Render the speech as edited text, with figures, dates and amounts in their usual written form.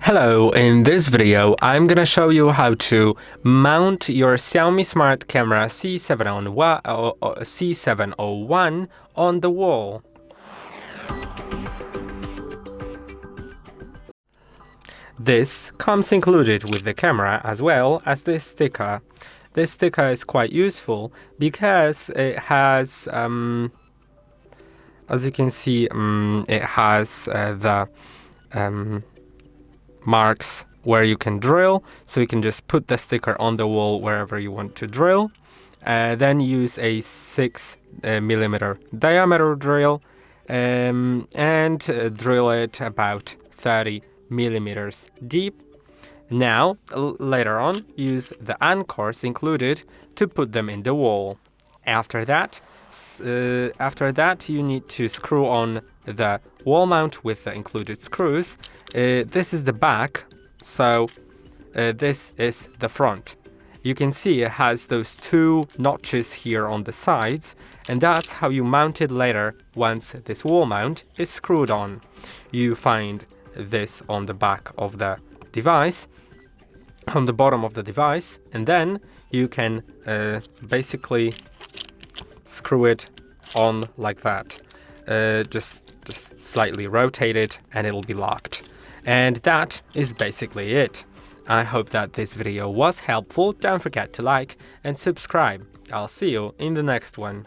Hello, in this video I'm gonna show you how to mount your XIAOMI Smart Camera C701 on the wall. This comes included with the camera as well as this sticker. This sticker is quite useful because it has, as you can see, it has the marks where you can drill, so you can just put the sticker on the wall wherever you want to drill. Then use a 6mm diameter drill and drill it about 30mm deep. Now, later on, use the anchors included to put them in the wall. After that, you need to screw on the wall mount with the included screws. This is the back, so this is the front. You can see it has those two notches here on the sides, and that's how you mount it later once this wall mount is screwed on. You find this on the back of the device, on the bottom of the device, and then you can basically screw it on like that. Just slightly rotate it and it'll be locked. And that is basically it. I hope that this video was helpful. Don't forget to like and subscribe. I'll see you in the next one.